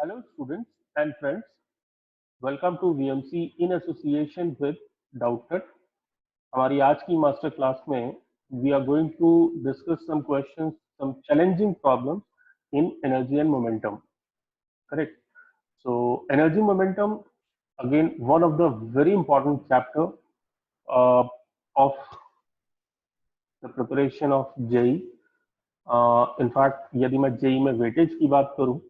Hello, students and friends. Welcome to VMC in association with Doubtnut. हमारी आज की master class में we are going to discuss some questions, some challenging problems in energy and momentum. Correct. So, energy momentum again one of the very important chapter uh, of the preparation of JEE. In fact यदि मैं JEE में weightage की बात करूं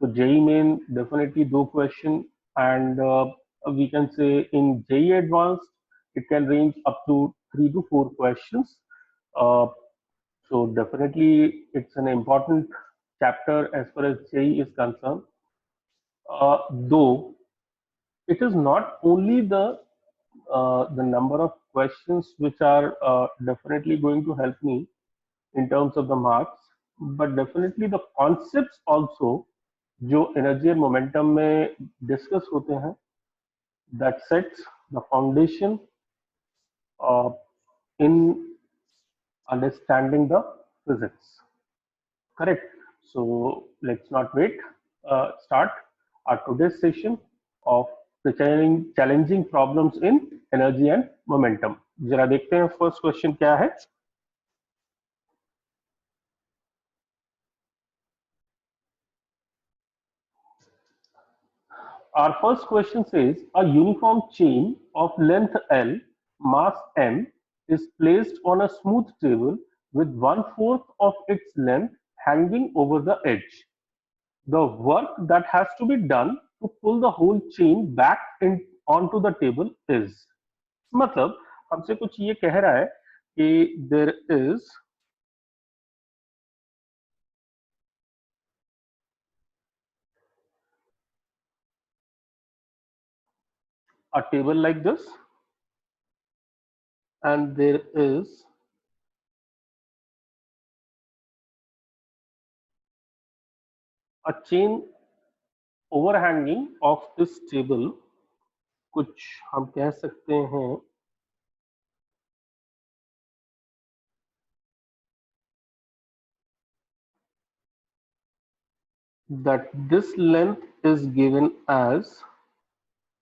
तो JEE main definitely दो question and we can say in JEE advanced it can range up to 3 to 4 questions. Uh, so definitely it's an important chapter as far as JEE is concerned. Though it is not only the number of questions which are definitely going to help me in terms of the marks, but definitely the concepts also जो energy and momentum में discuss होते हैं that sets the foundation in understanding the physics correct so let's not wait start our today's session of the challenging problems in energy and momentum जरा देखते हैं first question क्या है. Our first question says a uniform chain of length L, mass M, is placed on a smooth table with 1/4 of its length hanging over the edge. The work that has to be done to pull the whole chain back in onto the table is. मतलब हमसे कुछ ये कह रहा है कि there is a table like this and there is a chain overhanging of this table. कुछ हम कह सकते हैं that this length is given as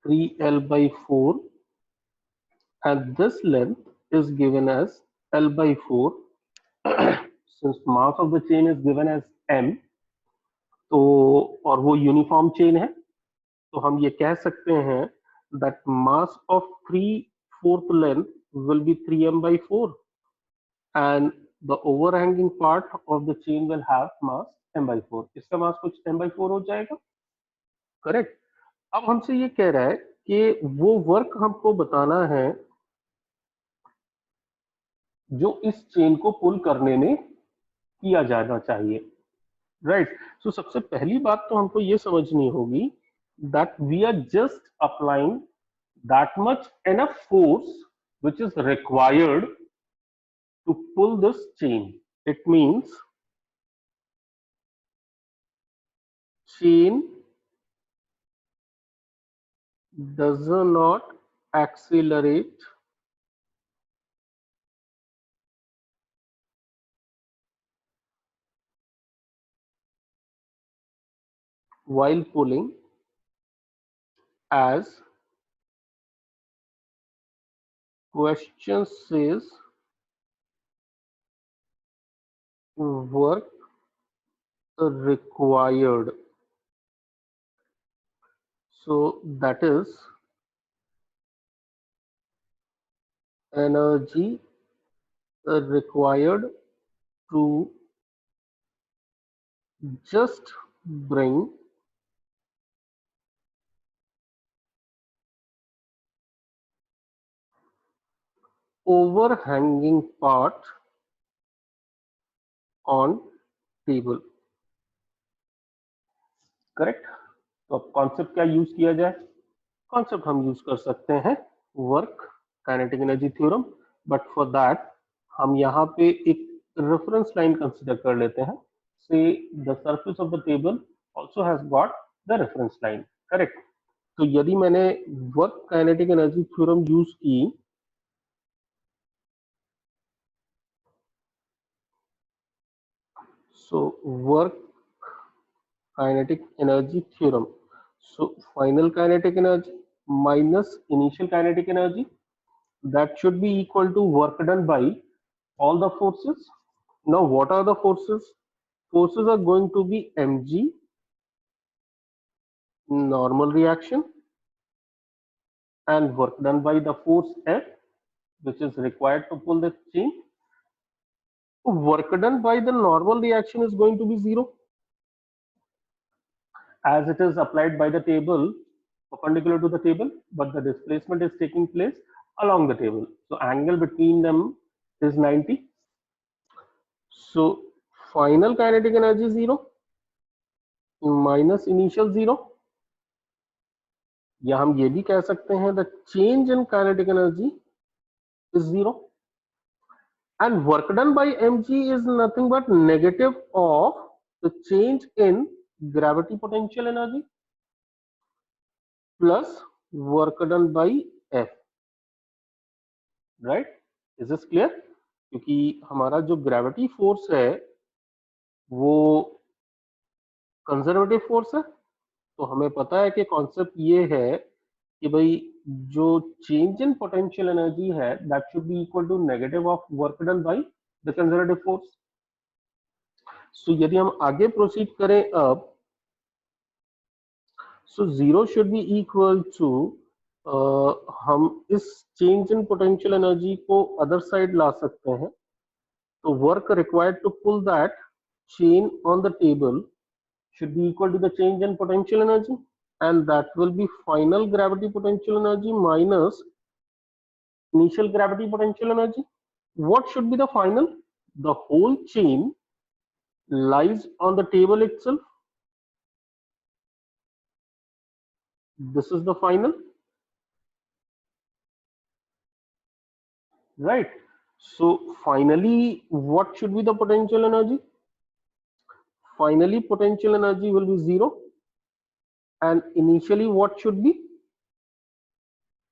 3L by 4 and this length is given as L by 4. Since mass of the chain is given as M, तो और वो uniform chain है तो हम ये कह सकते हैं that mass of 3/4 length will be 3M by 4 and the overhanging part of the chain will have mass M by 4. इसका मास कुछ M by 4 हो जाएगा. करेक्ट. अब हमसे ये कह रहा है कि वो वर्क हमको बताना है जो इस चेन को पुल करने में किया जाना चाहिए. राइट. सो सबसे पहली बात तो हमको ये समझनी होगी that we are just applying that much enough force which is required to pull this chain. It means chain does not accelerate while pulling as question says work required. So that is energy required to just bring overhanging part on table. Correct. तो अब concept क्या use किया जाए. Concept हम use कर सकते हैं work kinetic energy theorem. But for that हम यहाँ पे एक रेफरेंस लाइन कंसिडर कर लेते हैं. से the surface of the table also has got the reference line. Correct. तो यदि मैंने work kinetic energy theorem use की so work kinetic energy theorem. So final kinetic energy minus initial kinetic energy, that should be equal to work done by all the forces. Now what are the forces? Forces are going to be mg, normal reaction, and work done by the force F, which is required to pull the chain. Work done by the normal reaction is going to be 0, as it is applied by the table perpendicular to the table, but the displacement is taking place along the table. So angle between them is 90. So final kinetic energy 0 minus initial 0, या हम ये भी कह सकते हैं the change in kinetic energy is 0, and work done by mg is nothing but negative of the change in gravity potential energy plus work done by F, right? Is this clear? क्योंकि हमारा जो gravity force है वो conservative force है, तो हमें पता है कि कॉन्सेप्ट ये है कि भाई जो चेंज इन पोटेंशियल एनर्जी है that should be equal to negative of work done by the conservative force. So यदि हम आगे प्रोसीड करें अब, so zero should be equal to, हम इस चेंज इन पोटेंशियल एनर्जी को अदर साइड ला सकते हैं. तो work required to pull that chain on the table should be equal to the change in potential energy, and that will be final gravity potential energy minus initial gravity potential energy. What should be the final? The whole chain lies on the table itself. This is the final, right? So finally, what should be the potential energy? Finally, potential energy will be 0, and initially what should be?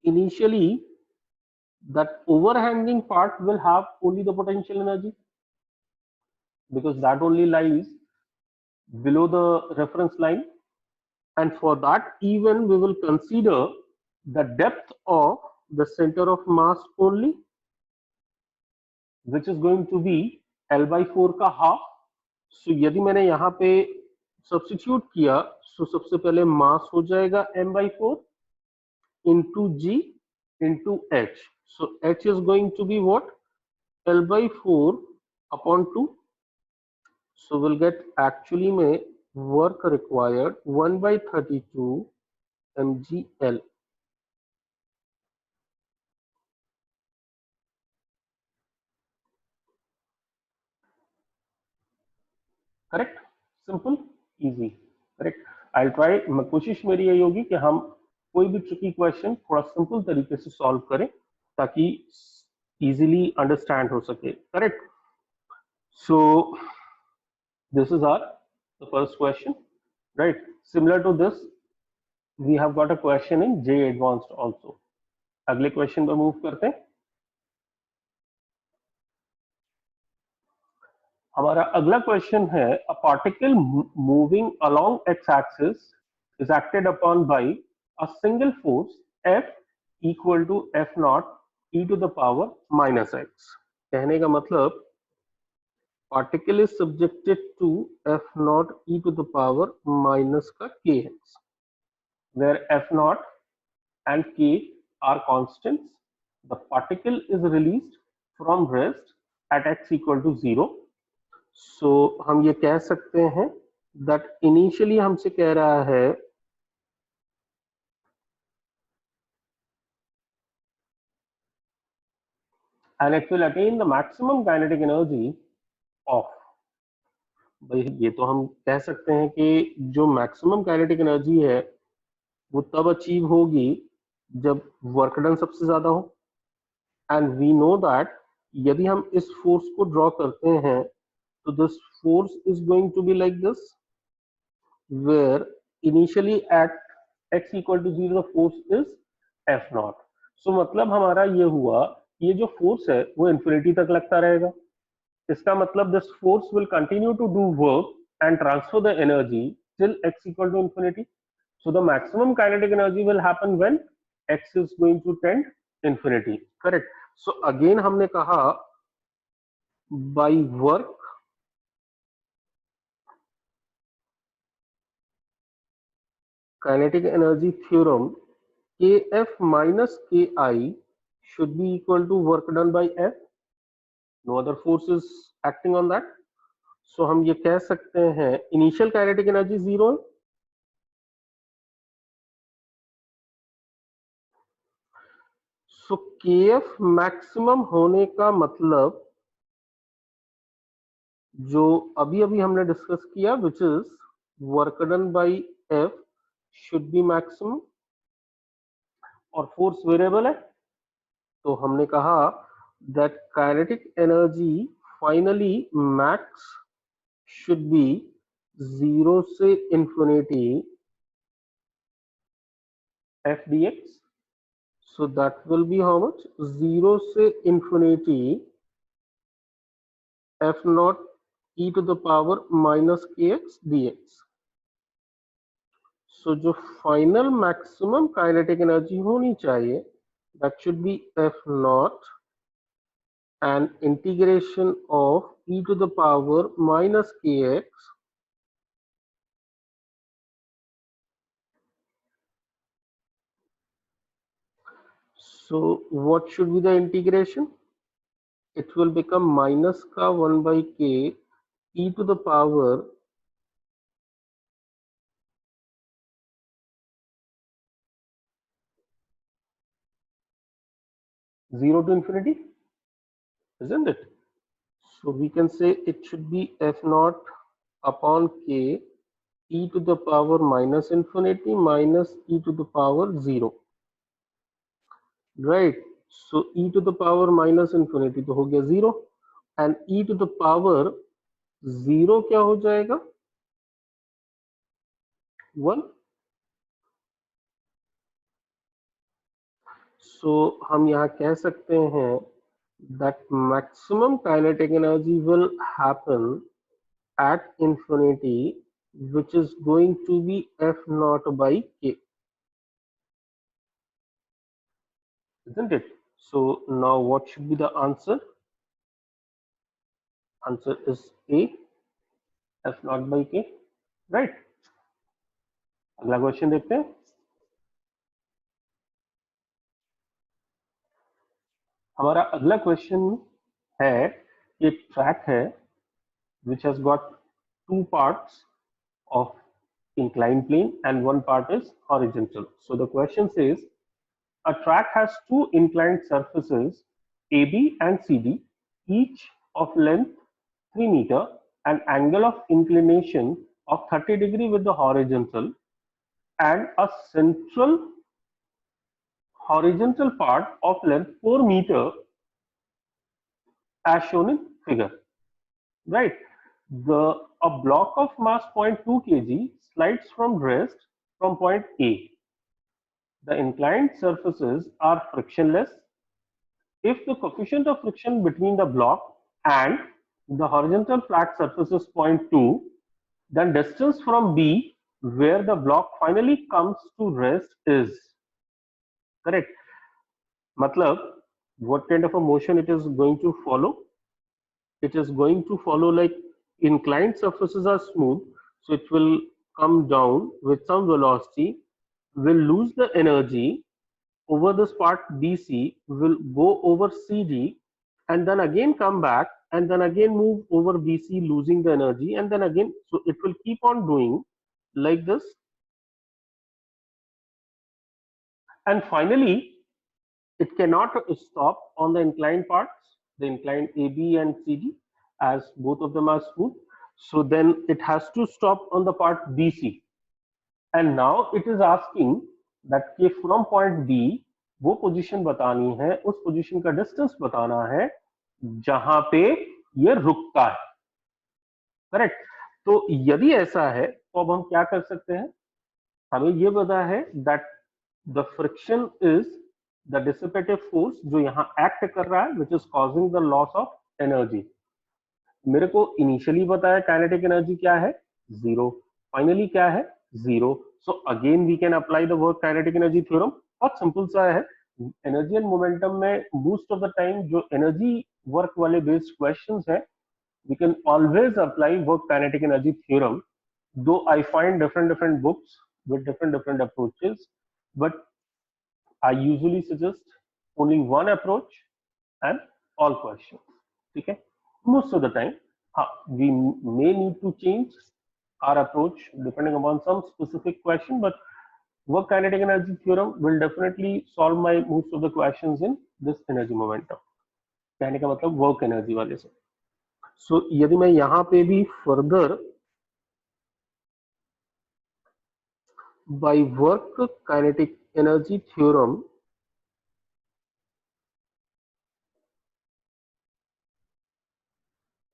Initially, that overhanging part will have only the potential energy, because that only lies below the reference line, and for that even we will consider the depth of the center of mass only, which is going to be L by 4 का half. So यदि मैंने यहाँ पे substitute किया, so सबसे पहले मास हो जाएगा m by 4 into g into h. So h is going to be what? L by 4 upon 2. So we'll get actually में work required 1 by 32 mgl. Correct, simple, easy, correct. I try, कोशिश मेरी यही होगी कि हम कोई भी ट्रिकी क्वेश्चन थोड़ा सिंपल तरीके से सॉल्व करें ताकि इजीली अंडरस्टैंड हो सके. Correct. So this is our the first question, right. Similar to this we have got a question in J advanced also. अगले क्वेश्चन पर मूव करते हैं. हमारा अगला क्वेश्चन है, a particle moving along X axis is acted upon by a single force F equal to F naught e to the power minus x. कहने का मतलब particle is subjected to F naught e to the power minus का kx, where F not and k are constants. The particle is released from rest at x equal to 0. So हम ये कह सकते हैं that initially हमसे कह रहा है and it will attain the maximum kinetic energy of. भाई ये तो हम कह सकते हैं कि जो मैक्सिमम काइनेटिक एनर्जी है वो तब अचीव होगी जब वर्क डन सबसे ज्यादा हो. एंड वी नो दैट यदि हम इस फोर्स को ड्रॉ करते हैं तो this force is going to be like this, where initially at x equal to 0 the force is F naught. So मतलब हमारा ये हुआ, ये जो फोर्स है वो इन्फिनिटी तक लगता रहेगा. इसका मतलब this force will continue to do work and transfer the energy till x equal to infinity. So the maximum kinetic energy will happen when x is going to tend infinity. Correct. So again हमने कहा by work kinetic energy theorem, kf minus ki should be equal to work done by F. No other force is acting on that. So हम ये कह सकते हैं initial kinetic energy zero है. सो kf maximum होने का मतलब जो अभी अभी हमने डिस्कस किया which is work done bye F should be maximum और फोर्स वेरिएबल है. तो हमने कहा that kinetic energy finally max should be 0 से infinity f dx. So that will be how much? 0 से infinity f naught e to the power minus kx dx. So जो final maximum kinetic energy होनी चाहिए that should be f naught and integration of e to the power minus kx So what should be the integration? It will become minus ka 1 by k e to the power zero to infinity, isn't it? So we can say it should be f naught upon k e to the power minus infinity minus e to the power 0. Right? So e to the power minus infinity तो हो गया 0 and e to the power 0 क्या हो जाएगा 1. So हम यहाँ कह सकते हैं that maximum kinetic energy will happen at infinity, which is going to be f naught by k, isn't it? So now what should be the answer? Answer is A, f naught by k, right? अगला question देखते हैं. हमारा अगला question है एक track है which has got two parts of inclined plane and one part is horizontal. So the question says a track has two inclined surfaces AB and CD, each of length 3 meter and angle of inclination of 30 degree with the horizontal and a central horizontal part of length 4 meter as shown in figure. Right? A block of mass 0.2 kg slides from rest from point A. The inclined surfaces are frictionless. If the coefficient of friction between the block and the horizontal flat surface is 0.2, then distance from B where the block finally comes to rest is correct. Matlab, what kind of a motion it is going to follow? It is going to follow like inclined surfaces are smooth, so it will come down with some velocity, will lose the energy over this part BC, will go over CD and then again come back and then again move over BC losing the energy and then again, so it will keep on doing like this and finally it cannot stop on the inclined parts, the inclined AB and CD, as both of them are smooth. So then it has to stop on the part BC. And now it is asking that कि from point B वो position बतानी है, उस position का distance बताना है जहां पे ये रुकता है. करेक्ट. तो यदि ऐसा है तो अब हम क्या कर सकते हैं? हमें ये पता है that the friction is the dissipative force जो यहाँ एक्ट कर रहा है which is causing the loss of energy. मेरे को इनिशियली बताया काइनेटिक एनर्जी क्या है 0 फाइनली क्या है, 0. So again we can apply the work kinetic energy theorem. बहुत सिंपल सा है. एनर्जी एंड मोमेंटम में मोस्ट ऑफ द टाइम जो एनर्जी वर्क वाले बेस्ड क्वेश्चंस है, we can always apply work kinetic energy theorem, though I find different books with different approaches, but I usually suggest only one approach and all questions. ठीक है, most of the time we may need to change our approach depending upon some specific question, but work kinetic energy theorem will definitely solve my most of the questions in this energy momentum. कहने का मतलब work energy वाले से. सो यदि मैं यहाँ पे भी further by work kinetic energy theorem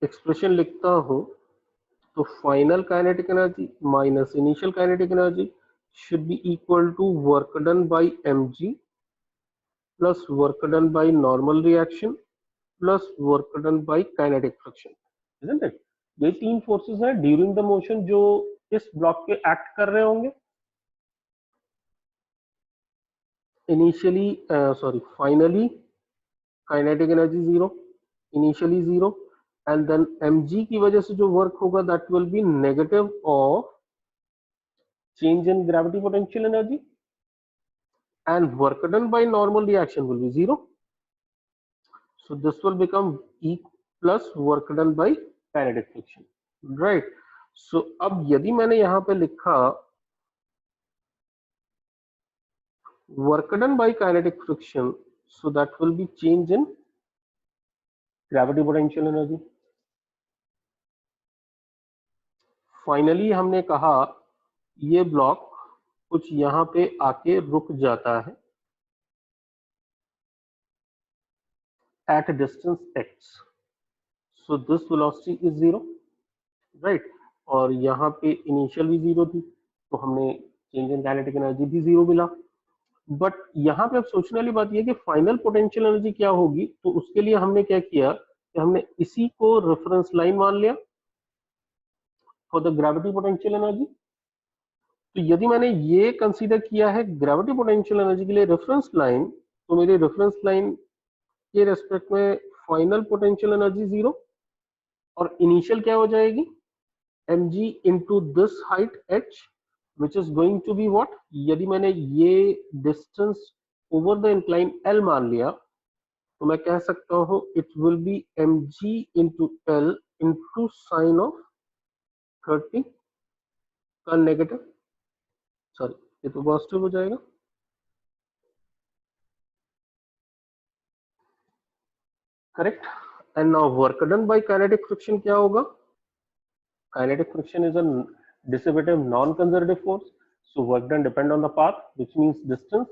expression लिखता हूं, तो final kinetic energy minus initial kinetic energy should be equal to work done by mg plus work done by normal reaction plus work done by kinetic friction. Isn't it? ये तीन forces हैं during the motion जो इस block पे act कर रहे होंगे. Initially finally kinetic energy 0, initially 0, and then mg की वजह से जो वर्क होगा that will be negative of change in gravity potential energy, and work done by normal reaction will be 0. So this will become E plus work done by kinetic friction, right. So अब यदि मैंने यहां पे लिखा work done by kinetic friction, so that will be change in gravity potential energy. Finally हमने कहा ये block कुछ यहाँ पे आके रुक जाता है at distance x, so this velocity is 0, right. और यहाँ पे इनिशियल भी 0 थी, तो हमने चेंज इन काइनेटिक एनर्जी भी 0 मिला. बट यहाँ पे अब सोचने वाली बात यह कि फाइनल पोटेंशियल एनर्जी क्या होगी, तो उसके लिए हमने क्या किया कि हमने इसी को रेफरेंस लाइन मान लिया for the gravity potential energy. तो यदि मैंने ये कंसीडर किया है ग्रेविटी पोटेंशियल एनर्जी के लिए रेफरेंस लाइन, तो मेरी रेफरेंस लाइन के रेस्पेक्ट में फाइनल पोटेंशियल एनर्जी 0 और इनिशियल क्या हो जाएगी mg into this height h, which is going to be what. यदि मैंने ये distance over the incline l मान लिया, तो मैं कह सकता हूं it will be mg into l into sine of 30 का नेगेटिव, सॉरी ये तो पॉजिटिव हो जाएगा. Correct. And now work done by kinetic friction क्या होगा. Kinetic friction is a dissipative non-conservative force, so work done depend on the path, which means distance.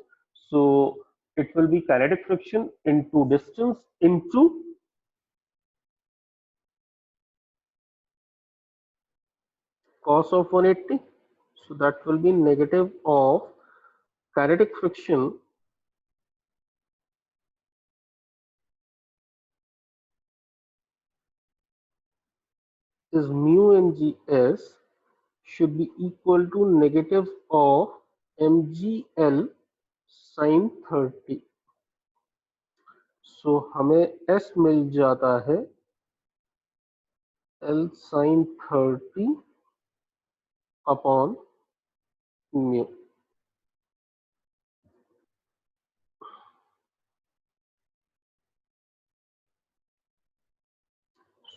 So it will be kinetic friction into distance into cos of 180, so that will be negative of kinetic friction is mu mgs should be equal to negative of mgl sin 30. so हमें s मिल जाता है l sin 30 upon mu.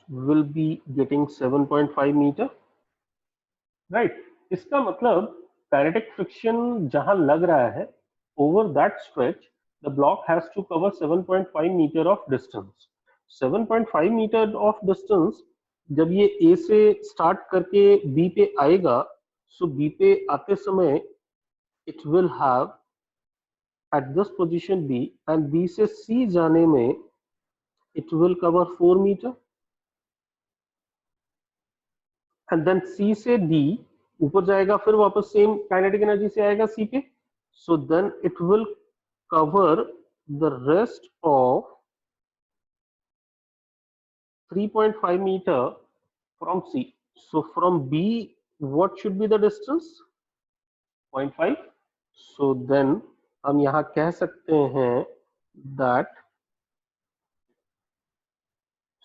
will be getting 7.5 meter, right. इसका मतलब kinetic friction जहां लग रहा है over that stretch the block has to cover 7.5 meter of distance. 7.5 meter of distance जब ये ए से स्टार्ट करके बी पे आएगा, सो बी पे आते समय it will have at this position B, and B से सी जाने में इट विल कवर 4 मीटर, एंड देन सी से डी ऊपर जाएगा, फिर वापस सेम काइनेटिक एनर्जी से आएगा सी पे, so then it will cover the rest of 3.5 meter from C. So from B what should be the distance? 0.5. So then हम यहाँ कह सकते हैं that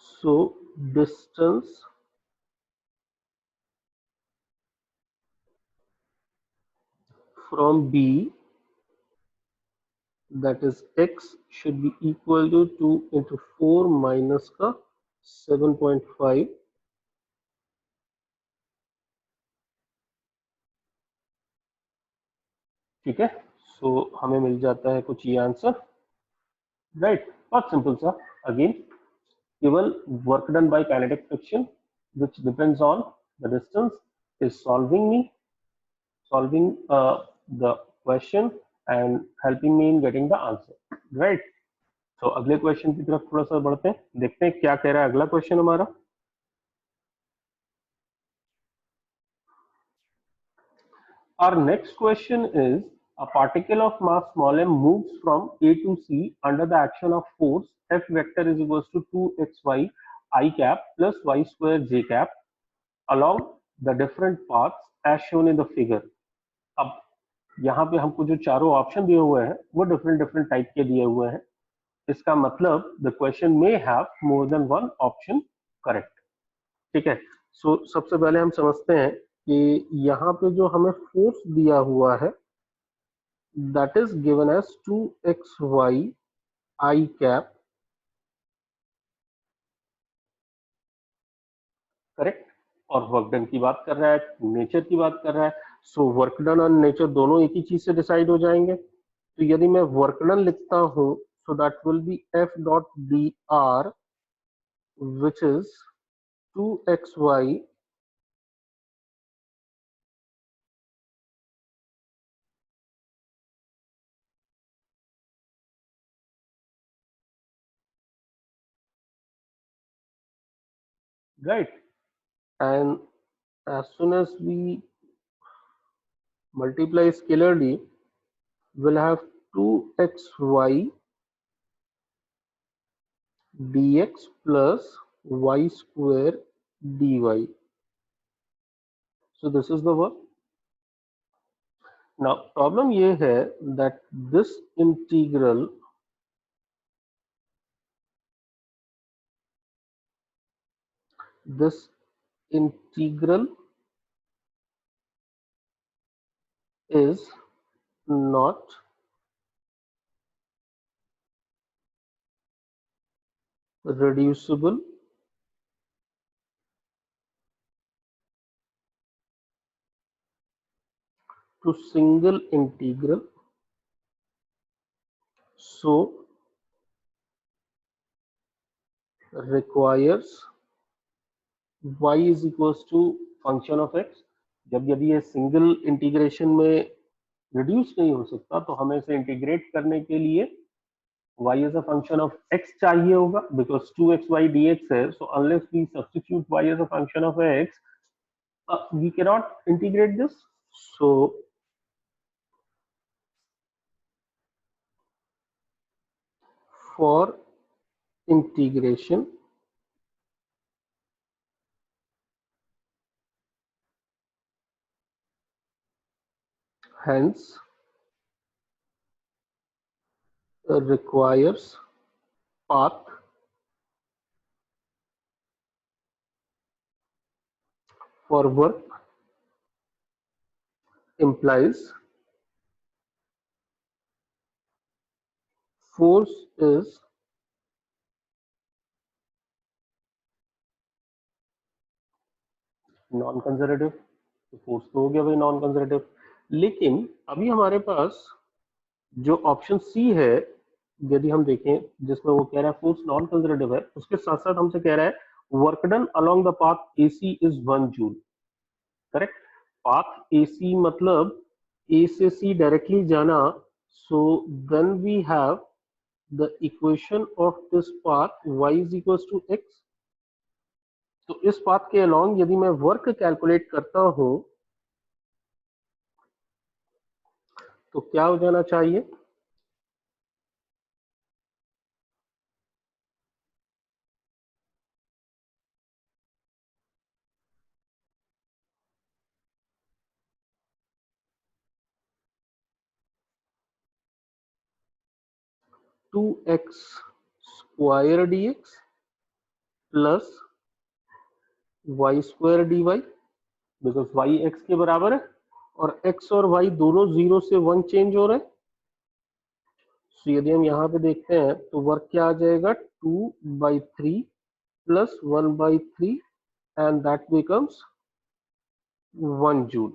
so distance from B, that is x, should be equal to 2 into 4 minus का 7.5. ठीक है, सो हमें मिल जाता है कुछ ये आंसर, राइट. बहुत सिंपल सा. अगेन, केवल work done by kinetic friction which depends on the distance is solving the question and helping me in getting the answer, right. तो अगले क्वेश्चन की तरफ थोड़ा सा बढ़ते हैं, देखते हैं क्या कह रहा है अगला क्वेश्चन हमारा. Our next question is, a particle of mass small m moves from A to C under the action of force F vector is equals to 2xy I cap plus y square j cap along the different paths as shown in the figure. अब यहाँ पे हमको जो चारों option दिए हुए हैं वो डिफरेंट डिफरेंट टाइप के दिए हुए हैं. इसका मतलब the question may have more than one option correct. ठीक है, सो सबसे पहले हम समझते हैं कि यहाँ पे जो हमें फोर्स दिया हुआ है that is given as 2xy I cap, correct. और वर्क डन की बात कर रहा है, नेचर की बात कर रहा है. सो वर्क डन और नेचर दोनों एक ही चीज से डिसाइड हो जाएंगे. तो यदि मैं वर्क डन लिखता हूं so that will B F dot D R which is 2xy right. And as soon as we multiply scalarly, we'll have 2xy dx plus y square dy. So this is the work. Now problem ये है that this integral is not reducible to single integral, so requires y is equals to function of x. जब यदि ये single integration में reduce नहीं हो सकता तो हमें इसे इंटीग्रेट करने के लिए y is a function of x चाहिए होगा, because 2xy dx है. So unless we substitute y as a function of x, we cannot integrate this. So for integration, hence requires path for work implies force is non conservative. तो force तो हो गया भाई non conservative, लेकिन अभी हमारे पास जो ऑप्शन सी है यदि हम देखें जिसमें वो कह रहा है फोर्स नॉन कंजर्वेटिव है, उसके साथ साथ हमसे कह रहा है work done along the path AC is 1 joule. Correct. Path AC मतलब ए से सी डायरेक्टली जाना. So then we have the equation of this path y is equals to x. तो इस पाथ के अलोंग यदि मैं वर्क कैलकुलेट करता हूं तो क्या हो जाना चाहिए? 2x square dx plus y square dy, because y x के बराबर है और x और y दोनों 0 से 1 चेंज हो रहे हैं। तो यदि हम यहाँ पे देखते हैं तो वर्क क्या आ जाएगा, 2/3 plus 1/3 and that becomes 1 joule.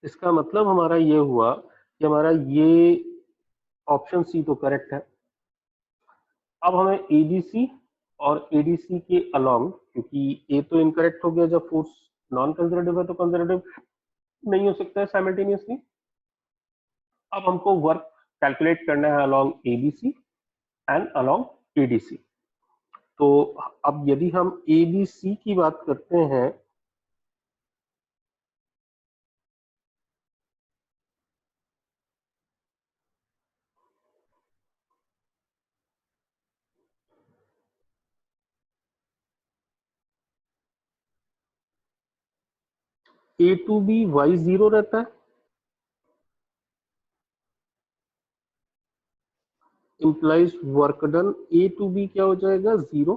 इसका मतलब हमारा ये हुआ कि हमारा ये ऑप्शन सी तो करेक्ट है। अब हमें एबीसी और एडीसी के अलोंग, क्योंकि ए तो इनकरेक्ट हो गया, जब फोर्स नॉन कंजर्वेटिव है तो कंजर्वेटिव नहीं हो सकता है साइमल्टेनियसली। अब हमको वर्क कैलकुलेट करना है along ABC and along ADC. तो अब यदि हम एबीसी की बात करते हैं, ए टू बी वाई 0 रहता है, implies work done A to B क्या हो जाएगा 0,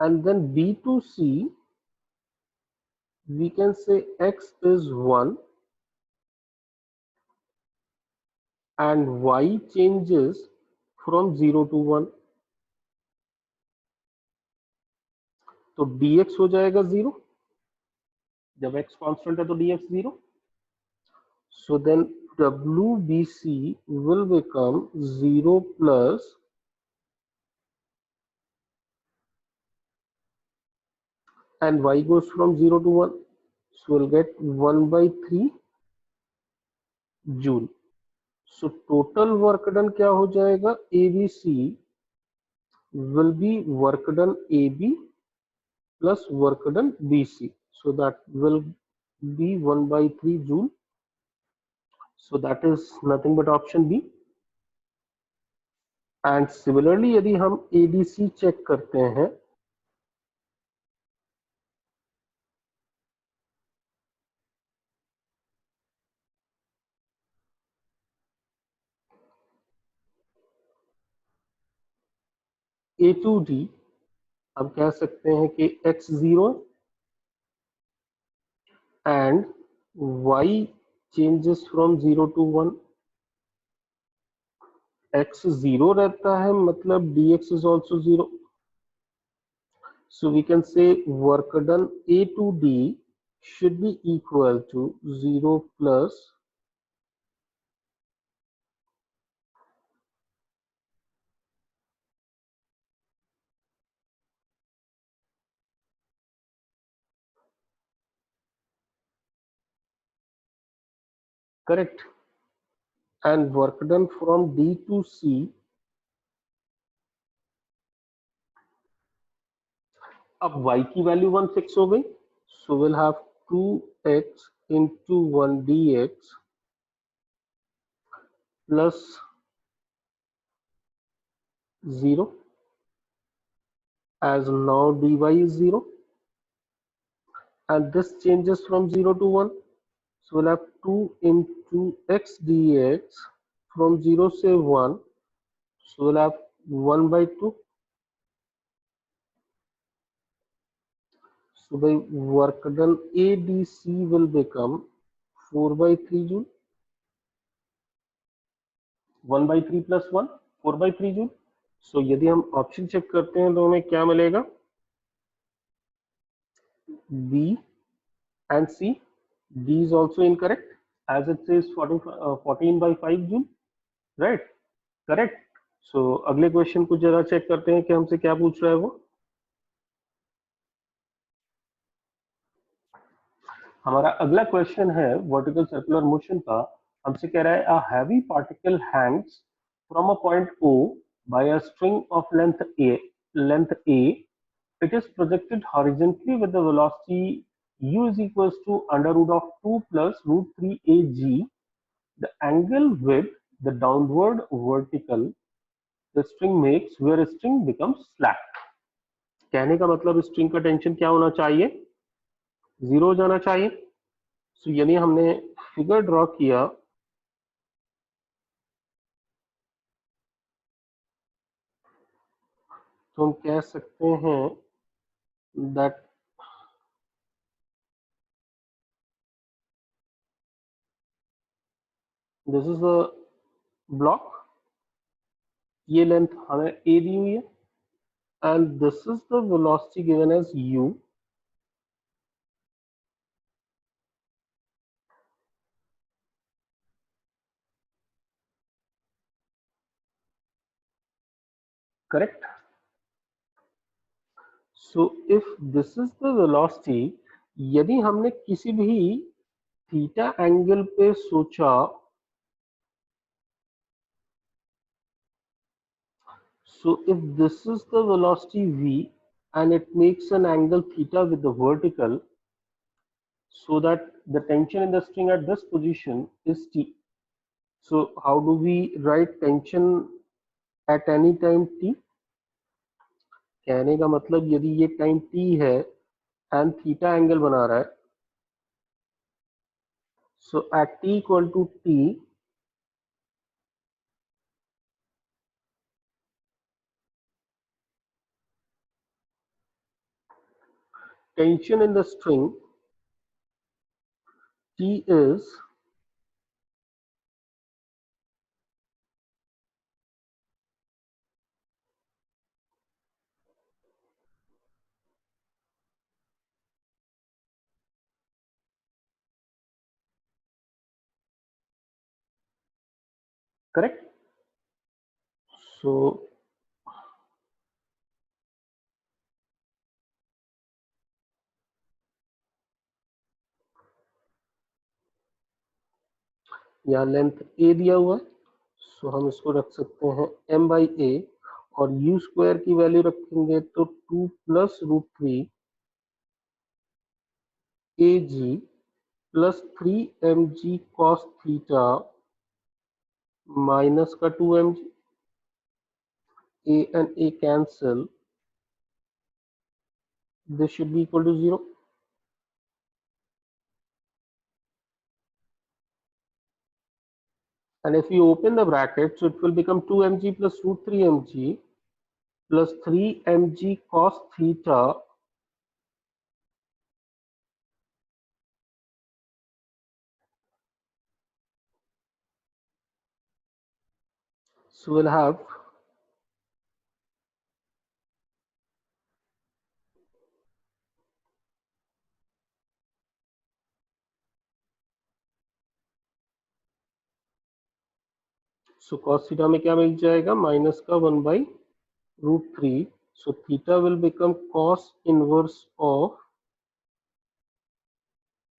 and then b to c we can say x is 1 and y changes from 0 to 1, तो dx हो जाएगा 0, जब x कांस्टेंट है तो dx 0, so then wbc will become 0 plus and y goes from 0 to 1, so we'll get 1/3 joule. So total work done क्या हो जाएगा, abc will be work done ab plus work done bc, so that will be 1/3 joule, so that is nothing but option b. and similarly यदि हम adc check करते हैं, a to d हम कह सकते हैं कि x0 and y changes from 0 to 1, x 0 रहता है मतलब dx is also 0, so we can say work done a to d should be equal to 0 plus correct, and work done from d to c, अब y की value 1 fix हो गई, so we'll have 2x into 1 dx plus 0, as now dy is 0 and this changes from 0 to 1, so we'll have 2 into x dx from 0 से 1, so we'll have 1/2, so the work done adc will become 4/3 joule, 1/3 plus 1 4/3 joule. सो यदि हम option check करते हैं तो हमें क्या मिलेगा, B and C. D is also incorrect as it says 14/5 joule, right, correct. So अगले क्वेश्चन को जरा चेक करते हैं कि हमसे क्या पूछ रहा है वो। हमारा अगला क्वेश्चन है वर्टिकल सर्कुलर मोशन का। हमसे कह रहा है a heavy particle Hanks from a point O by a string of length A. It is projected horizontally with the velocity u is equals to under root of 2 plus root 3 ag. The angle with the downward vertical the string makes where string becomes slack. कहने का मतलब string का tension क्या होना चाहिए, 0 हो जाना चाहिए। सो यानी हमने फिगर ड्रॉ किया तो हम कह सकते हैं that this is a block, ये लेंथ हमें a दी हुई है, and this is the velocity given as u. Correct? So if this is the velocity, यदि हमने किसी भी थीटा एंगल पे सोचा, so if this is the velocity v and it makes an angle theta with the vertical, so that the tension in the string at this position is T. So how do we write tension at any time T? कहने का मतलब यदि ये time T है and theta angle बना रहा है, so at T equal to T, tension in the string T is correct. So यहाँ लेंथ a दिया हुआ है, सो हम इसको रख सकते हैं m by a, और u स्क्वायर की वैल्यू रखेंगे तो 2 plus root 3 ag plus 3 mg cos theta minus का 2 mg, a and a cancel, this should be equal to 0. And if you open the bracket, so it will become 2 mg plus root 3 mg plus 3 mg cos theta so we'll have so cos theta में क्या मिल जाएगा, minus का 1 by root 3, so theta will become cos inverse of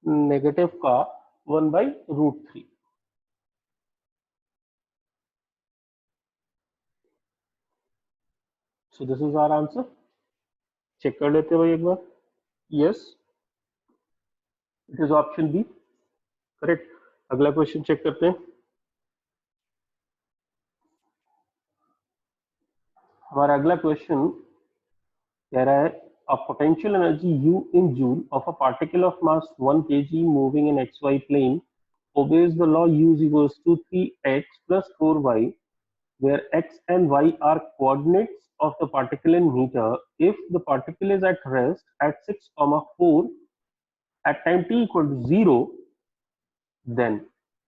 negative का 1 by root 3. So this is our answer. Check कर लेते हैं भाई एक बार. Yes, it is option B. Correct. अगला क्वेश्चन चेक करते हैं. हमारा अगला क्वेश्चन कह रहा है a potential energy U in joule of a particle of mass 1 kg moving in xy plane obeys the law U is equals to 3x plus 4y, where x and y are coordinates of the particle in meter. If the particle is at rest at 6, 4 at time t equal to 0, then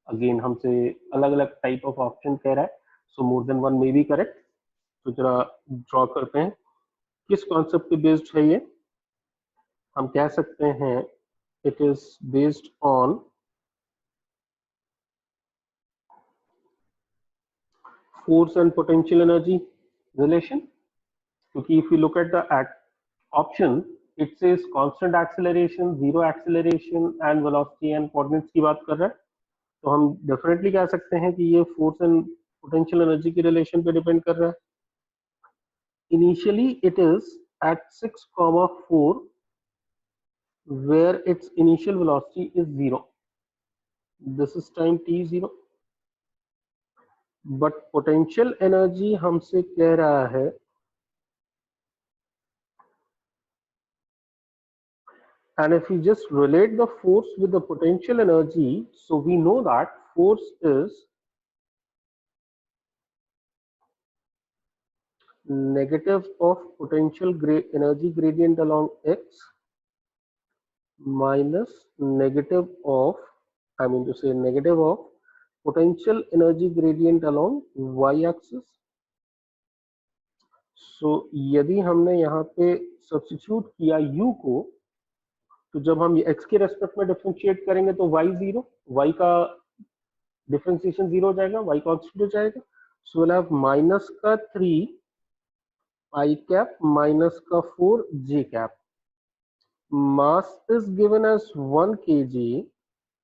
again हमसे अलग अलग type of option कह रहा है, so more than one may be correct. तो जरा draw करते हैं किस कॉन्सेप्ट पे बेस्ड है ये. हम कह सकते हैं it is based on force and potential energy relation, क्योंकि if you look at the option, it says constant acceleration, zero acceleration and velocity and coordinates की बात कर रहा है. तो हम डेफिनेटली कह सकते हैं कि ये फोर्स एंड पोटेंशियल एनर्जी की रिलेशन पे डिपेंड कर रहा है. Initially it is at 6, 4 where its initial velocity is 0. This is time t0. But potential energy हमसे कह रहा है and if we just relate the force with the potential energy, so we know that force is negative of potential energy gradient along x minus negative of, I mean to say negative of potential energy gradient along y axis. सो यदि हमने यहाँ पे substitute किया u को, तो जब हम x के रेस्पेक्ट में डिफरेंशिएट करेंगे तो y जीरो, y का डिफरेंशिएशन जीरो हो जाएगा, y कांस्टेंट हो जाएगा. सो विल हैव माइनस का 3 आई कैप माइनस का 4 j cap. Mass is given as 1 kg.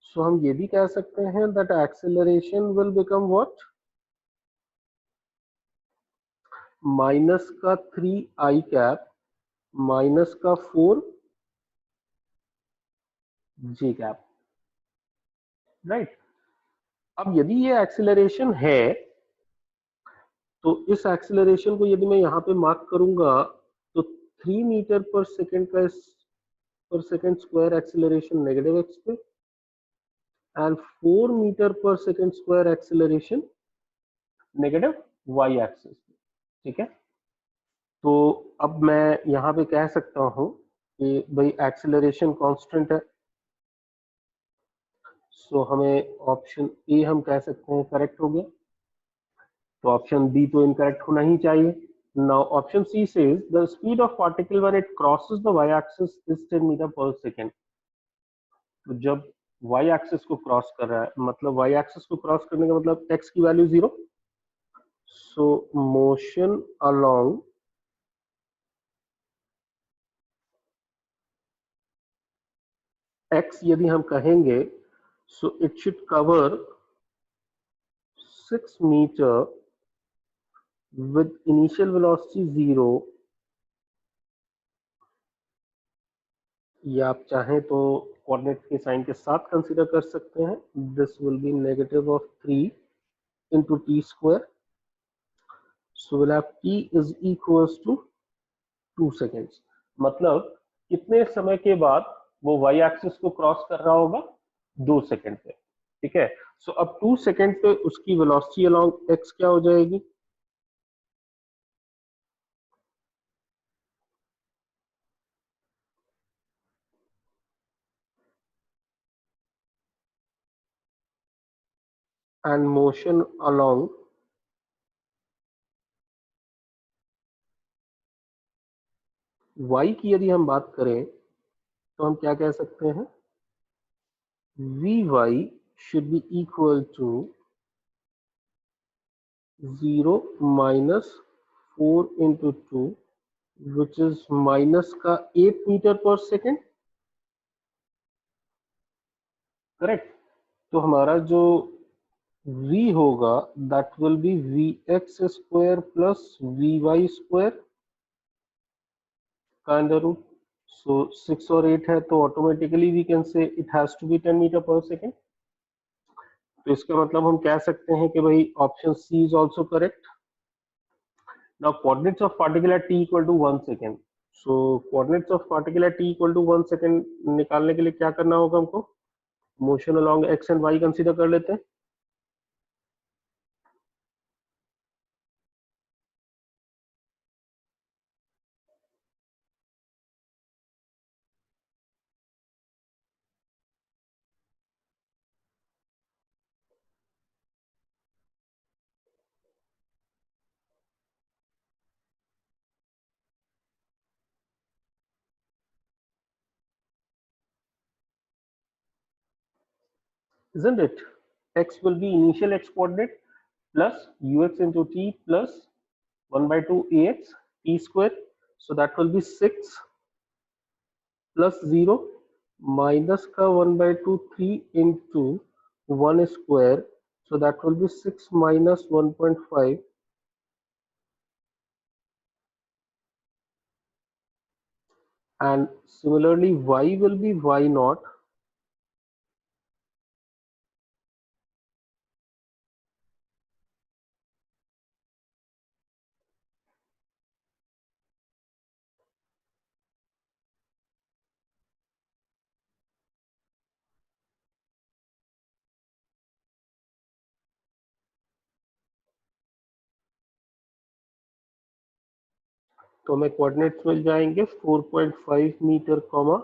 So हम ये भी कह सकते हैं that acceleration will become what, minus का 3 आई कैप माइनस का 4 जे कैप. राइट. अब यदि ये एक्सेलरेशन है, तो इस एक्सेलरेशन को यदि मैं यहाँ पे मार्क करूंगा, तो 3 मीटर पर सेकेंड का पर second square acceleration negative X पे एंड 4 मीटर पर second square acceleration negative Y axis पे. ठीक है. तो अब मैं यहाँ पे कह सकता हूँ कि भाई एक्सेलरेशन कांस्टेंट है. सो हमें ऑप्शन ए हम कह सकते हैं करेक्ट हो गया. तो ऑप्शन बी तो इनकरेक्ट होना ही चाहिए. Now option C says the speed of particle when it crosses the Y axis is 10 meter पर सेकेंड. तो जब वाई एक्सिस को क्रॉस कर रहा है, मतलब वाई एक्सिस को क्रॉस करने का मतलब एक्स की value zero. So motion along X यदि हम कहेंगे, so it should cover 6 meter with initial velocity 0, या आप चाहें तो कोऑर्डिनेट के साइन के साथ कंसीडर कर सकते हैं. This will be negative of 3 into t square. So we'll have t is equals to 2 seconds. मतलब कितने समय के बाद वो y एक्सिस को क्रॉस कर रहा होगा, 2 सेकंड पे. ठीक है. सो अब 2 सेकंड पे उसकी वेलोसिटी अलोंग x क्या हो जाएगी, एंड मोशन अलोंग y की यदि हम बात करें, तो हम क्या कह सकते हैं, vy should be equal to 0 minus 4 into 2, which is minus का 8 मीटर पर सेकेंड. करेक्ट. तो हमारा जो v होगा that will be vx square plus vy square का अंडर रूट. सो 6 और 8 है, तो automatically we can say it has to be 10 meter पर सेकेंड. तो इसका मतलब हम कह सकते हैं कि भाई option C is also correct. Now coordinates of particle at t equal to 1 second. So coordinates of particle at t equal to 1 second निकालने के लिए क्या करना होगा हमको, motion along X and Y consider कर लेते हैं. Isn't it? X will be initial x coordinate plus ux into t plus 1 by 2 ax t square. So that will be 6 plus 0 minus का 1 by 2 3 into 1 square. So that will be 6 minus 1.5, and similarly y will be y naught तो हमें coordinates मिल जाएंगे 4.5 meter comma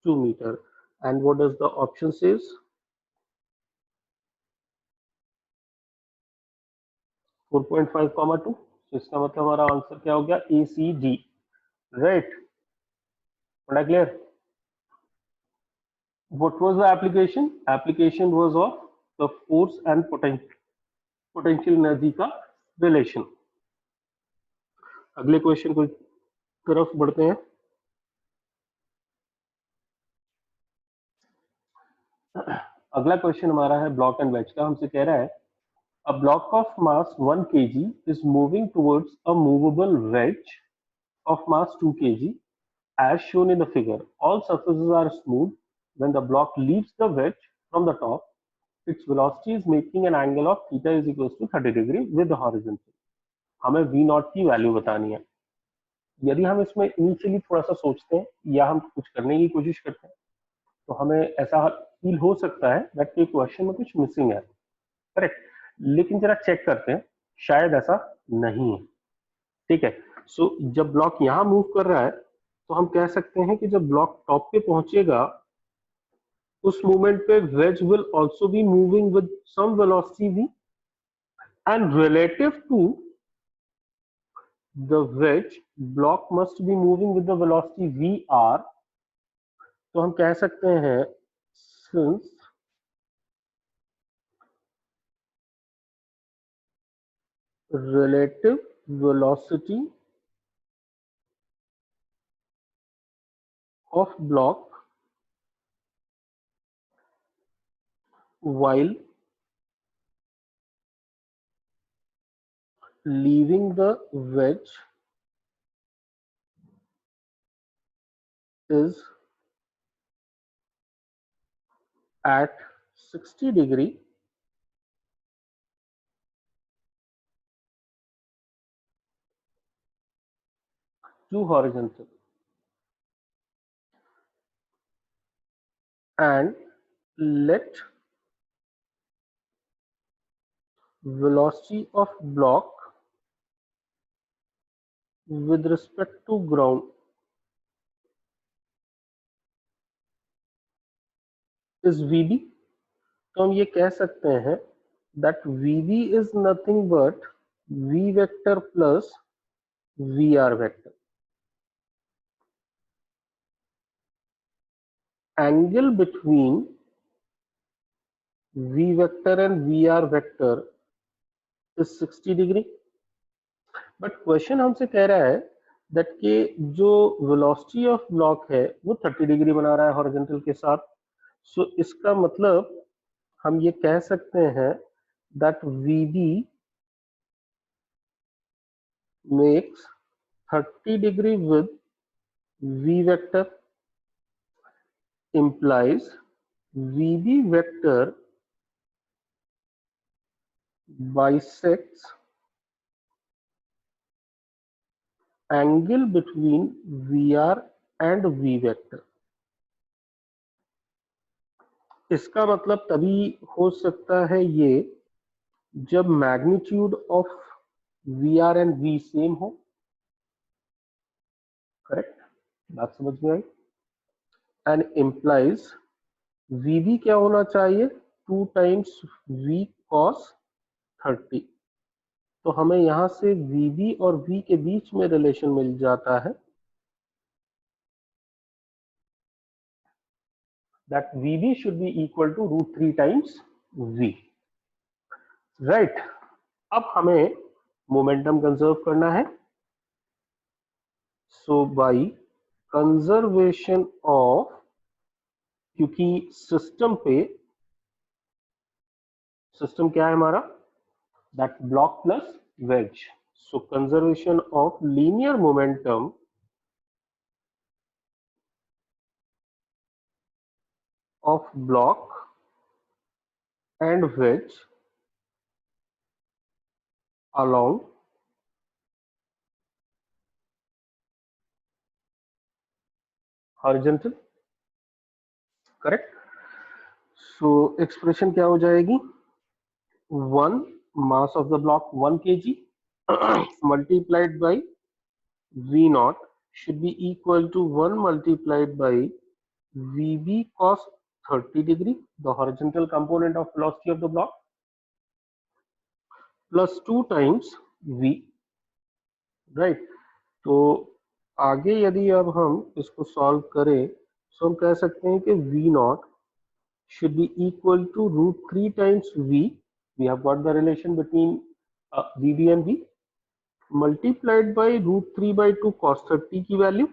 2 meter and what does the option says 4.5 comma 2। इसका मतलब हमारा answer क्या हो गया ACD, राइट। बड़ा clear. What was the application? Application was of the force and potential energy का relation। अगले क्वेश्चन की तरफ बढ़ते हैं। अगला क्वेश्चन हमारा है ब्लॉक एंड वेज का। हमसे कह रहा है a block of mass 1 kg is moving towards a movable wedge of mass 2 kg as shown in the figure. All surfaces are smooth. When the block leaves the wedge from the top, its velocity is making an angle of theta is equals to 30 degree with the horizontal। हमें v not की value बतानी है। यदि हम इसमें initially थोड़ा सा सोचते हैं या हम कुछ करने की कोशिश करते हैं तो हमें ऐसा फील हो सकता है दैट कि क्वेश्चन में कुछ मिसिंग है, करेक्ट। लेकिन जरा चेक करते हैं, शायद ऐसा नहीं है, ठीक है। सो जब ब्लॉक यहाँ मूव कर रहा है तो हम कह सकते हैं कि जब ब्लॉक टॉप पे पहुंचेगा उस मूवमेंट पे wedge will also be moving with some velocity v and relative to the wedge block must be moving with the velocity vr। तो हम कह सकते हैं since relative velocity of block while leaving the wedge is at 60 degree to horizontal and let velocity of block with respect to ground is vb। तो हम ये कह सकते हैं that vb is nothing but v vector plus vr vector। Angle between v vector and vr vector is 60 degree। But question हमसे कह रहा है दैट कि जो वेलोसिटी ऑफ ब्लॉक है वो 30 डिग्री बना रहा है हॉरिजॉन्टल के साथ। सो इसका मतलब हम ये कह सकते हैं that vb makes 30 degree with v vector implies vb vector bisects angle between vr and v vector। इसका मतलब तभी हो सकता है ये जब magnitude of V R and V same हो, करेक्ट। बात समझ में आई। एंड इम्प्लाइज वी भी क्या होना चाहिए 2 टाइम्स वी कॉस 30। तो हमें यहां से वी बी और वी के बीच में रिलेशन मिल जाता है that V B should be equal to √3 times V, right. अब हमें मोमेंटम कंजर्व करना है। सो बाई कंजर्वेशन ऑफ, क्योंकि सिस्टम क्या है हमारा that block plus wedge. So conservation of linear momentum of block and wedge along horizontal, correct. So expression क्या हो जाएगी 1 mass of the block 1 kg multiplied by V naught should be equal to 1 multiplied by VB cos 30 degree, the horizontal component of velocity of the block, plus 2 times V, right? तो आगे यदि अब हम इसको solve करें तो हम कह सकते हैं कि V naught should be equal to root 3 times V. We have got the relation between VB and V, multiplied by root 3 by 2 cos 30 की वैल्यू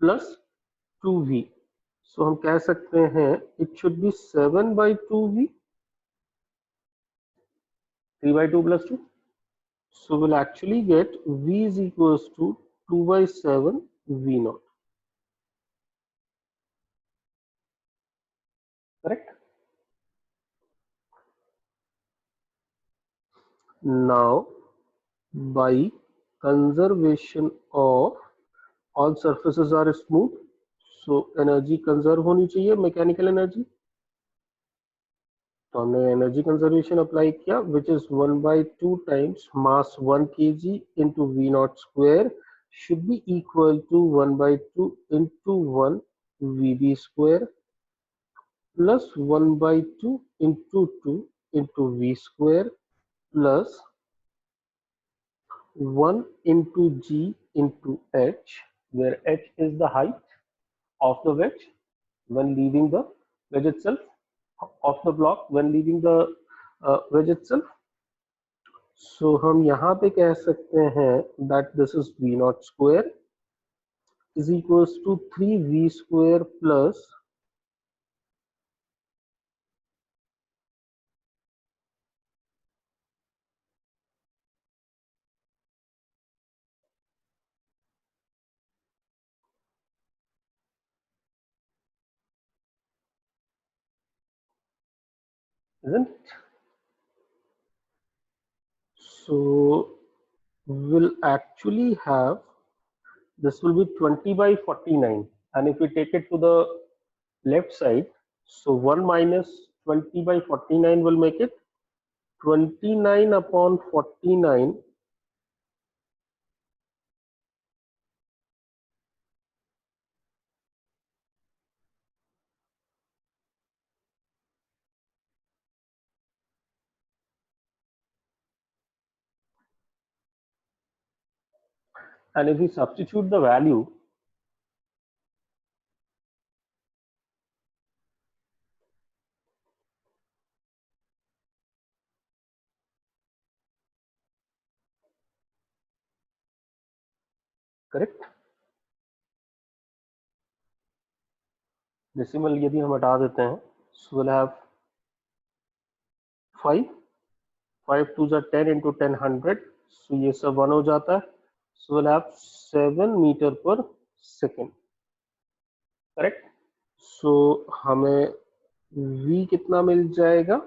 प्लस 2V. So हम कह सकते हैं it should be 7 by 2V, 3 by 2 plus 2. So we'll actually get V is equals to 2 by 7 V naught. Correct? Now, by conservation of all surfaces are smooth, so energy conserve होनी चाहिए, mechanical energy. तो हमने energy conservation apply किया, which is 1/2 times mass 1 kg into V naught square should be equal to 1/2 into 1 VB square plus 1/2 into 2 into V square plus 1 into G into H, where H is the height of the wedge when leaving the wedge itself, of the block when leaving the wedge itself. So हम यहाँ पे कह सकते हैं that this is V naught square is equals to 3V square plus isn't it? So we'll actually have, this will be 20 by 49, and if we take it to the left side, so 1 minus 20 by 49 will make it 29 upon 49 and if we substitute the value, correct, decimal यदि हम हटा देते हैं, so we'll have 5 5 2 are 10 into 10 100, so ये सब 1 हो जाता है, so we'll have 7 meter per second, correct. So हमें V कितना मिल जाएगा,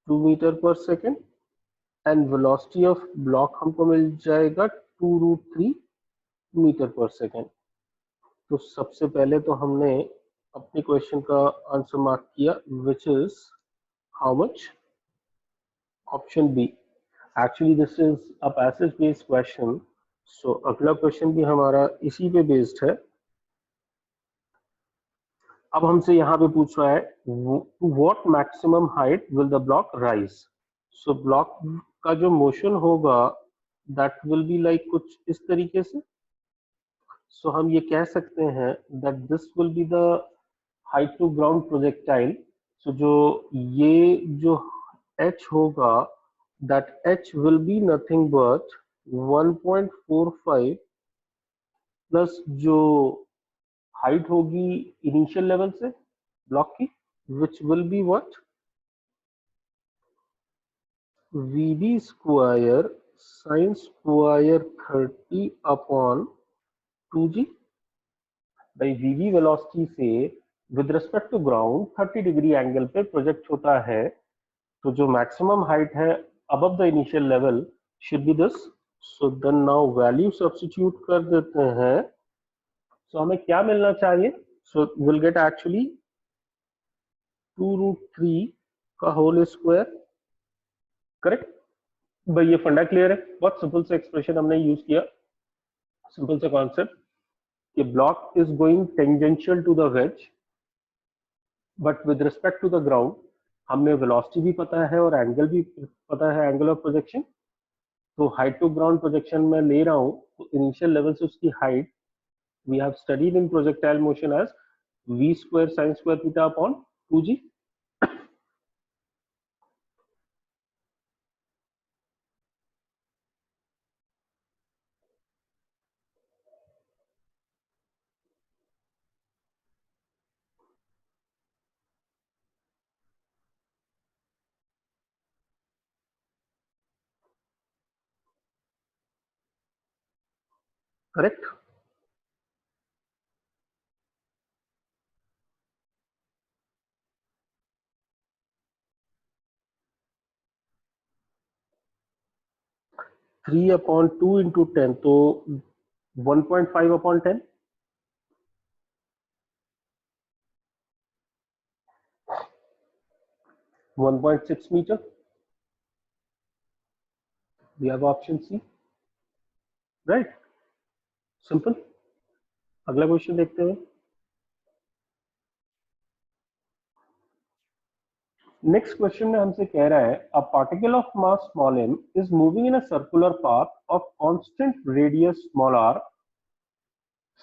2 meter per second, and velocity of block हमको मिल जाएगा 2 root 3 meter per second. तो सबसे पहले तो हमने अपनी क्वेश्चन का आंसर मार्क किया, which is how much? Option B. Actually this is a passage based question, so अगला क्वेश्चन भी हमारा इसी पे बेस्ड है. अब हमसे यहाँ पे पूछ रहा है what maximum height will the block rise. So block का जो मोशन होगा that will be like कुछ इस तरीके से. So हम ये कह सकते हैं that this will be the height to ground projectile. So जो ये जो h होगा, that h will be nothing but 1.45 plus जो हाइट होगी इनिशियल लेवल से ब्लॉक की, which will be what? VB square sin square 30 upon 2G. भाई VB velocity से with respect to ground 30 degree angle पे प्रोजेक्ट होता है, तो जो मैक्सिमम हाइट है above the initial level should be this. So then now value substitute कर देते हैं, सो हमें क्या मिलना चाहिए, so will get actually 2 root 3 का होल स्क्वायर, करेक्ट. भाई ये फंडा क्लियर है, बहुत सिंपल सा एक्सप्रेशन हमने यूज किया, सिंपल सा कॉन्सेप्ट कि block is going tangential to the wedge but with respect to the ground हमें वेलोसिटी भी पता है और एंगल भी पता है, एंगल ऑफ प्रोजेक्शन। तो हाइट टू ग्राउंड प्रोजेक्शन में ले रहा हूँ तो इनिशियल लेवल से उसकी height we have studied in projectile motion as v square sin square theta upon 2g। Correct. 3 upon 2 into 10 तो 1.5 upon 10, 1.6 metre. We have option C, right, simple. अगला question देखते हैं। नेक्स्ट क्वेश्चन में हमसे कह रहा है a particle of mass small m is moving in a circular path of constant radius small r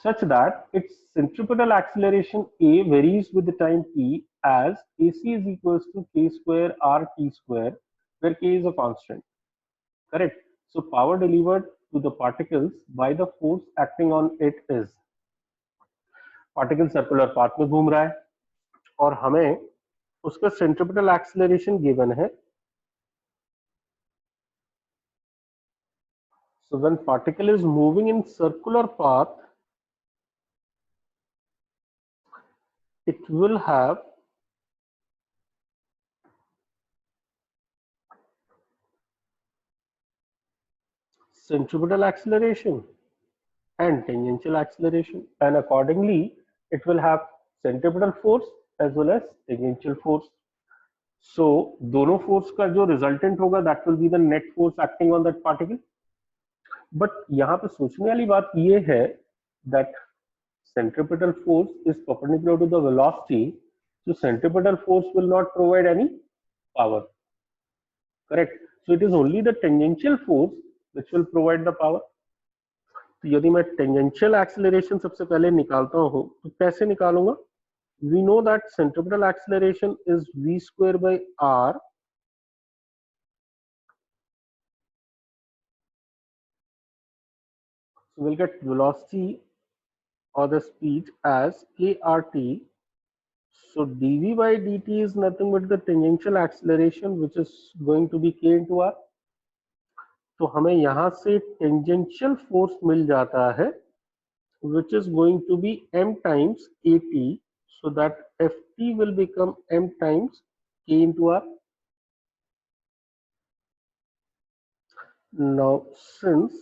such that its centripetal acceleration a varies with the time t as ac is equals to k square r t square where k is a constant. Correct. So power delivered to the particles by the force acting on it is, particle circular path में घूम रहा है और हमें उसका centripetal acceleration given है। So when particle is moving in circular path, it will have centripetal acceleration and tangential acceleration, and accordingly it will have centripetal force as well as tangential force. So दोनों force का जो resultant होगा that will be the net force acting on that particle. But यहाँ पे सोचने वाली बात ये है that centripetal force is perpendicular to the velocity, so centripetal force will not provide any power. Correct. So it is only the tangential force which will provide the power. तो यदि मैं टेंजेंशियल एक्सीलरेशन सबसे पहले निकालता हूं तो कैसे निकालूंगा? We know that centripetal acceleration is v square by r, so we'll get velocity or the speed as krt. So dv by dt is nothing but the tangential acceleration which is going to be k into r. तो हमें यहां से tangential force मिल जाता है which is going to be m times kt, so that ft will become m times k into r. Now since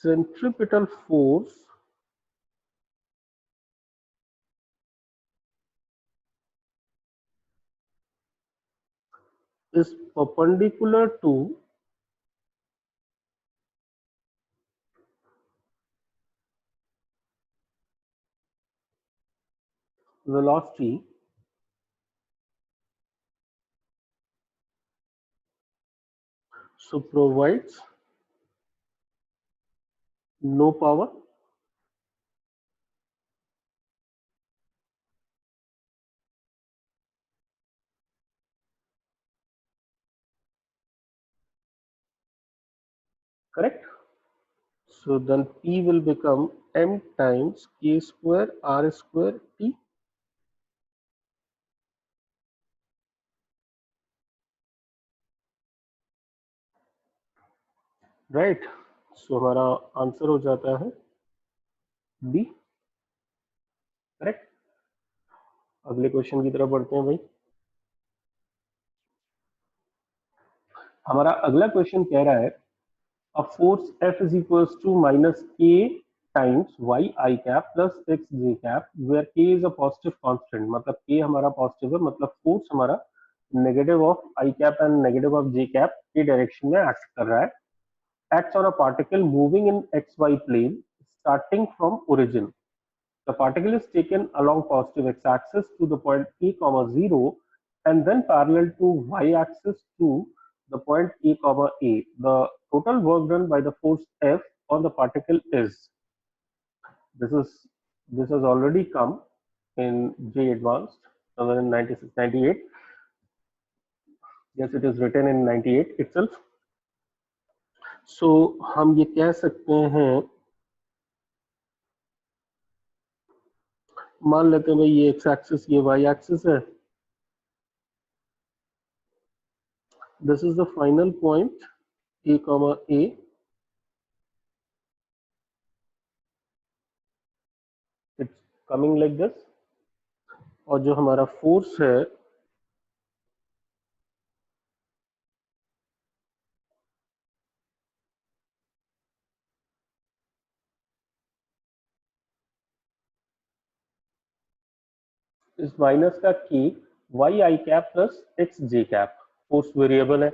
centripetal force is perpendicular to velocity, so provides no power. Correct. So then P will become m times k square r square t. Right, so हमारा answer हो जाता है B. Correct. अगले question की तरफ बढ़ते हैं भाई। हमारा अगला क्वेश्चन कह रहा है a force F is equals to minus k times y I cap plus x j cap where k is a positive constant, मतलब k हमारा पॉजिटिव है, मतलब फोर्स हमारा negative of I cap and negative of j cap के direction में act कर रहा है, acts on a particle moving in xy plane starting from origin. The particle is taken along positive x-axis to the point a comma 0 and then parallel to y-axis to the point a comma a. The total work done by the force F on the particle is, this has already come in J Advanced somewhere in 96, 98. Yes, it is written in 98 itself. So हम ये कह सकते हैं, मान लेते हैं भाई ये एक्स एक्सिस ये वाई एक्सिस है, this is the final point A comma A, it's coming like this, और जो हमारा फोर्स है इस माइनस का के वाई आई कैप प्लस एक्स जे कैप, फोर्स वेरिएबल है,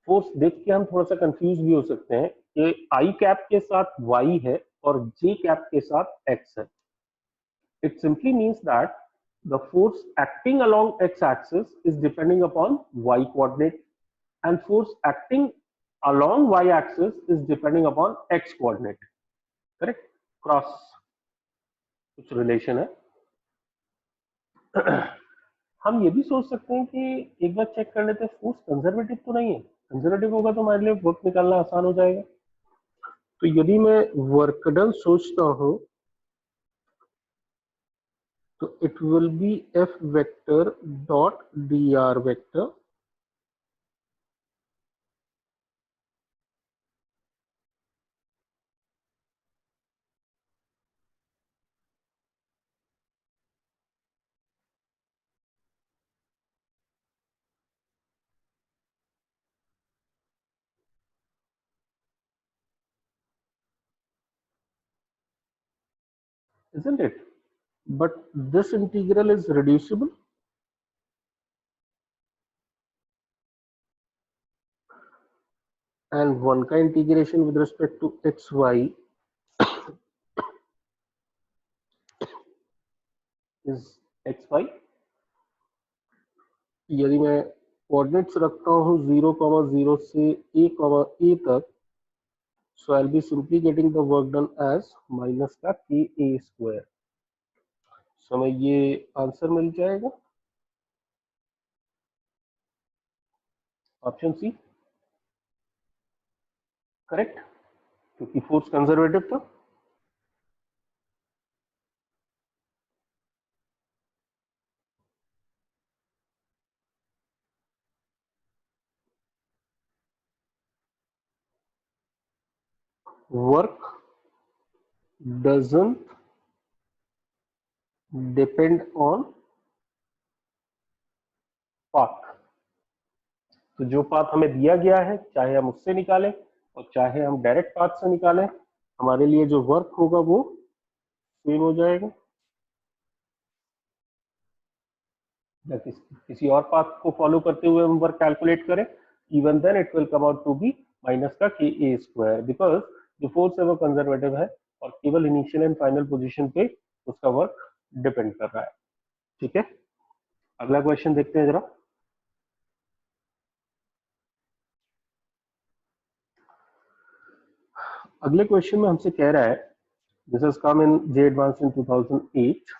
फोर्स देख के हम थोड़ा सा कंफ्यूज भी हो सकते हैं कि आई कैप के साथ वाई है और जे कैप के साथ एक्स है. It simply means that the force acting along x-axis is depending upon y coordinate and force acting along y-axis is depending upon x coordinate. Correct? Cross कुछ रिलेशन है. हम ये भी सोच सकते हैं कि एक बार चेक कर लेते हैं फोर्स कंजर्वेटिव तो नहीं है, कंजर्वेटिव होगा तो हमारे लिए वर्क निकालना आसान हो जाएगा. तो यदि मैं वर्क डन सोचता हूं तो it will B F vector dot D R vector isn't it? But this integral is reducible. And one का integration with respect to xy is xy. यदि मैं कोऑर्डिनेट्स रखता हूँ 0,0 से a तक, so I'll be simply getting the work done as minus का k a square. so हमें ये आंसर मिल जाएगा ऑप्शन सी. करेक्ट, क्योंकि फोर्स कंजर्वेटिव था. Work doesn't depend on path. तो जो पाथ हमें दिया गया है, चाहे हम उससे निकालें और चाहे हम डायरेक्ट पाथ से निकालें, हमारे लिए जो वर्क होगा वो सेम हो जाएगा. या किसी और पाथ को फॉलो करते हुए हम वर्क कैलकुलेट करें, even then it will come out to be minus का के ए स्क्वायर, बिकॉज जो फोर्स है वो कंजर्वेटिव है और केवल इनिशियल एंड फाइनल पोजीशन पे उसका वर्क डिपेंड कर रहा है. ठीक है, अगला क्वेश्चन देखते हैं जरा. अगले क्वेश्चन में हमसे कह रहा है, this has come in J advance in 2008.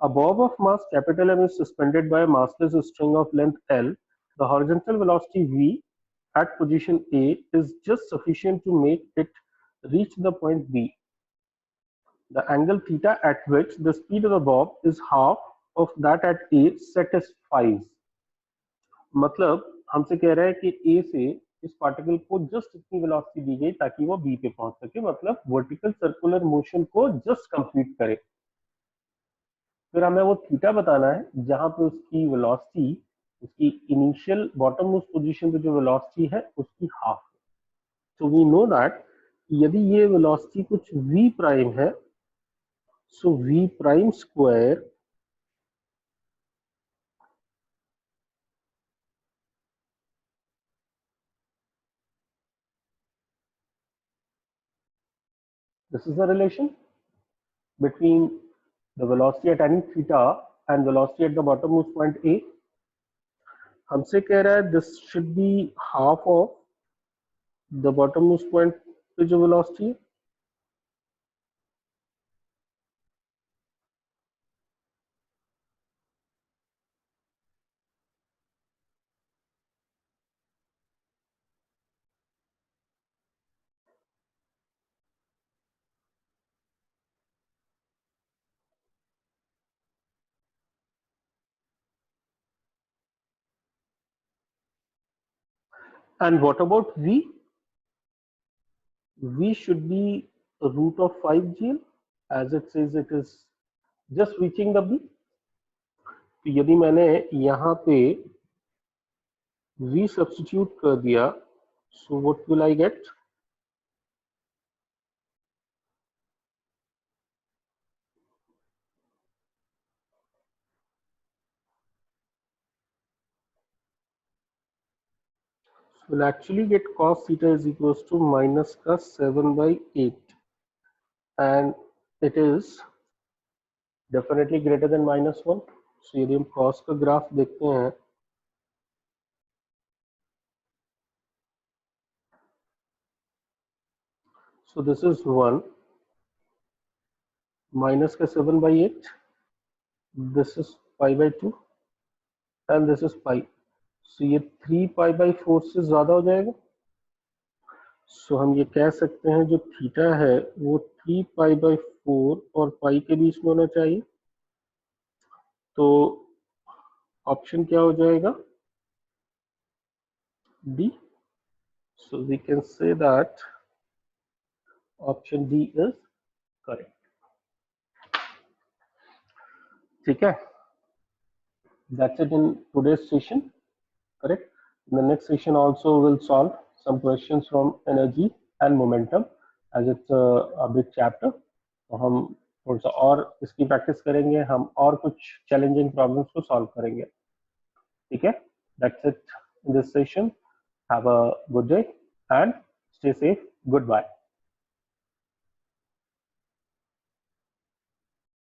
A bob of mass capital M is suspended by a massless string of length L. The horizontal velocity V at position A is just sufficient to make it reach the point B. The angle theta at which the speed of the bob is half of that at A satisfies. मतलब हमसे कह रहा है कि A से इस particle को just इतनी वेलोसिटी दी गई ताकि वो B पे पहुंच सके, मतलब वर्टिकल सर्कुलर मोशन को जस्ट कंप्लीट करे. फिर हमें वो थीटा बताना है जहां पे उसकी वेलोसिटी, उसकी इनिशियल बॉटम मोस्ट पोजीशन पे जो वेलोसिटी है उसकी half. So we know that यदि ये वेलोसिटी कुछ v प्राइम है, सो v prime square this is the relation between the velocity at any theta and velocity at the bottommost point A. हमसे कह रहा है this should be half of the bottommost point पे जो velocity है, and what about v? V should be root of 5gl, as it says it is just reaching the b. तो यदि मैंने यहाँ पे v सब्स्टिट्यूट कर दिया, so what will I get? So we'll actually get cos theta is equals to minus का 7/8, and it is definitely greater than -1. So यदि हम cos का ग्राफ देखते हैं, so this is 1 minus का 7/8, this is pi/2 and this is pi. So ये 3 pi/4 से ज्यादा हो जाएगा. So हम ये कह सकते हैं जो थीटा है वो 3 pi/4 और पाई के बीच में होना चाहिए. तो ऑप्शन क्या हो जाएगा? D. So we can say that option D is correct. ठीक है? That's it in today's session. Correct. In the next session also we'll solve some questions from energy and momentum, as it's a big chapter. तो हम थोड़ा सा और इसकी practice करेंगे, हम और कुछ चैलेंजिंग प्रॉब्लम्स को सॉल्व करेंगे. ठीक है? That's it in this session. Have a good day and stay safe. Goodbye.